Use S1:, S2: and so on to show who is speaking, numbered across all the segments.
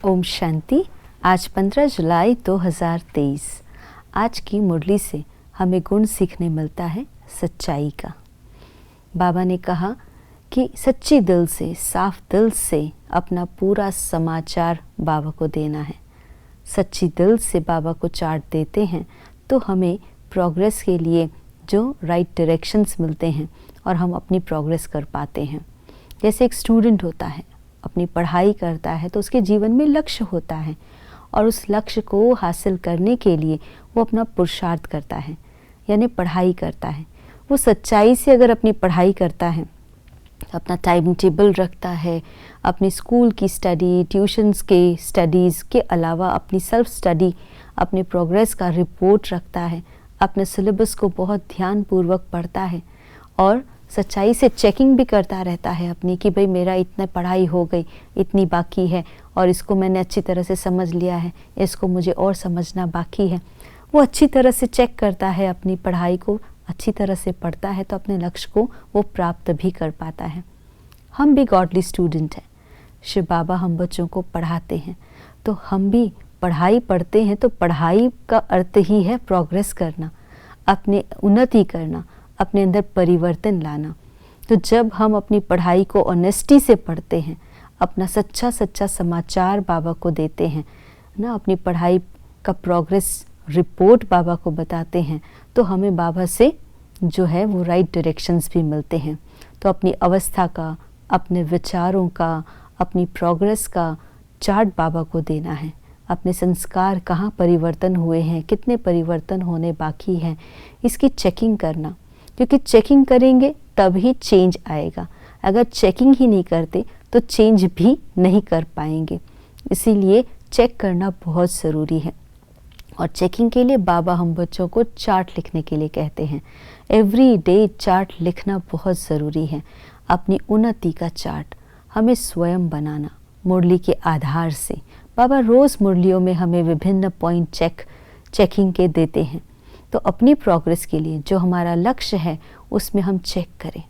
S1: ओम शांति। आज 15 जुलाई 2023। आज की मुरली से हमें गुण सीखने मिलता है सच्चाई का। बाबा ने कहा कि सच्ची दिल से, साफ दिल से अपना पूरा समाचार बाबा को देना है। सच्ची दिल से बाबा को चार्ट देते हैं तो हमें प्रोग्रेस के लिए जो राइट डायरेक्शंस मिलते हैं और हम अपनी प्रोग्रेस कर पाते हैं। जैसे एक स्टूडेंट होता है, अपनी पढ़ाई करता है तो उसके जीवन में लक्ष्य होता है और उस लक्ष्य को हासिल करने के लिए वो अपना पुरुषार्थ करता है, यानी पढ़ाई करता है। वो सच्चाई से अगर अपनी पढ़ाई करता है, अपना टाइम टेबल रखता है, अपनी स्कूल की स्टडी, ट्यूशन्स के स्टडीज़ के अलावा अपनी सेल्फ स्टडी, अपने प्रोग्रेस का रिपोर्ट रखता है, अपने सिलेबस को बहुत ध्यानपूर्वक पढ़ता है और सच्चाई से चेकिंग भी करता रहता है अपनी कि भाई मेरा इतना पढ़ाई हो गई, इतनी बाकी है और इसको मैंने अच्छी तरह से समझ लिया है, इसको मुझे और समझना बाकी है। वो अच्छी तरह से चेक करता है, अपनी पढ़ाई को अच्छी तरह से पढ़ता है तो अपने लक्ष्य को वो प्राप्त भी कर पाता है। हम भी गॉडली स्टूडेंट हैं। शिव बाबा हम बच्चों को पढ़ाते हैं तो हम भी पढ़ाई पढ़ते हैं तो पढ़ाई का अर्थ ही है प्रोग्रेस करना, अपने उन्नति करना, अपने अंदर परिवर्तन लाना। तो जब हम अपनी पढ़ाई को ऑनेस्टी से पढ़ते हैं, अपना सच्चा सच्चा समाचार बाबा को देते हैं ना, अपनी पढ़ाई का प्रोग्रेस रिपोर्ट बाबा को बताते हैं तो हमें बाबा से जो है वो राइट डायरेक्शंस भी मिलते हैं। तो अपनी अवस्था का, अपने विचारों का, अपनी प्रोग्रेस का चार्ट बाबा को देना है। अपने संस्कार कहाँ परिवर्तन हुए हैं, कितने परिवर्तन होने बाकी हैं, इसकी चेकिंग करना, क्योंकि चेकिंग करेंगे तभी चेंज आएगा। अगर चेकिंग ही नहीं करते तो चेंज भी नहीं कर पाएंगे। इसीलिए चेक करना बहुत ज़रूरी है और चेकिंग के लिए बाबा हम बच्चों को चार्ट लिखने के लिए कहते हैं। एवरी डे चार्ट लिखना बहुत ज़रूरी है। अपनी उन्नति का चार्ट हमें स्वयं बनाना मुरली के आधार से। बाबा रोज़ मुरलियों में हमें विभिन्न पॉइंट चेकिंग के देते हैं। तो अपनी प्रोग्रेस के लिए जो हमारा लक्ष्य है उसमें हम चेक करें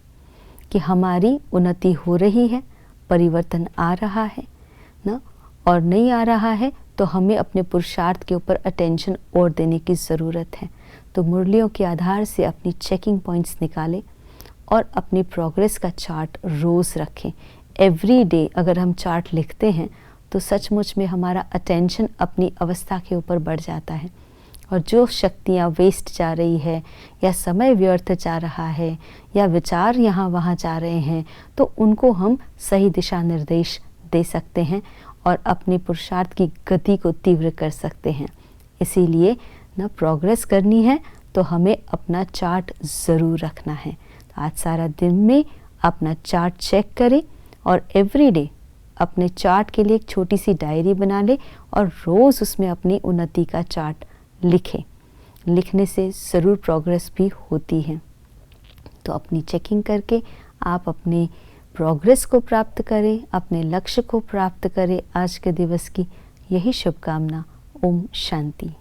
S1: कि हमारी उन्नति हो रही है, परिवर्तन आ रहा है ना, और नहीं आ रहा है तो हमें अपने पुरुषार्थ के ऊपर अटेंशन और देने की ज़रूरत है। तो मुरलियों के आधार से अपनी चेकिंग पॉइंट्स निकालें और अपनी प्रोग्रेस का चार्ट रोज़ रखें। एवरी डे अगर हम चार्ट लिखते हैं तो सचमुच में हमारा अटेंशन अपनी अवस्था के ऊपर बढ़ जाता है और जो शक्तियाँ वेस्ट जा रही है या समय व्यर्थ जा रहा है या विचार यहाँ वहाँ जा रहे हैं तो उनको हम सही दिशा निर्देश दे सकते हैं और अपने पुरुषार्थ की गति को तीव्र कर सकते हैं। इसीलिए ना प्रोग्रेस करनी है तो हमें अपना चार्ट ज़रूर रखना है। तो आज सारा दिन में अपना चार्ट चेक करें और एवरी डे अपने चार्ट के लिए एक छोटी सी डायरी बना ले और रोज़ उसमें अपनी उन्नति का चार्ट लिखें। लिखने से ज़रूर प्रोग्रेस भी होती है। तो अपनी चेकिंग करके आप अपने प्रोग्रेस को प्राप्त करें, अपने लक्ष्य को प्राप्त करें। आज के दिवस की यही शुभकामना। ओम शांति।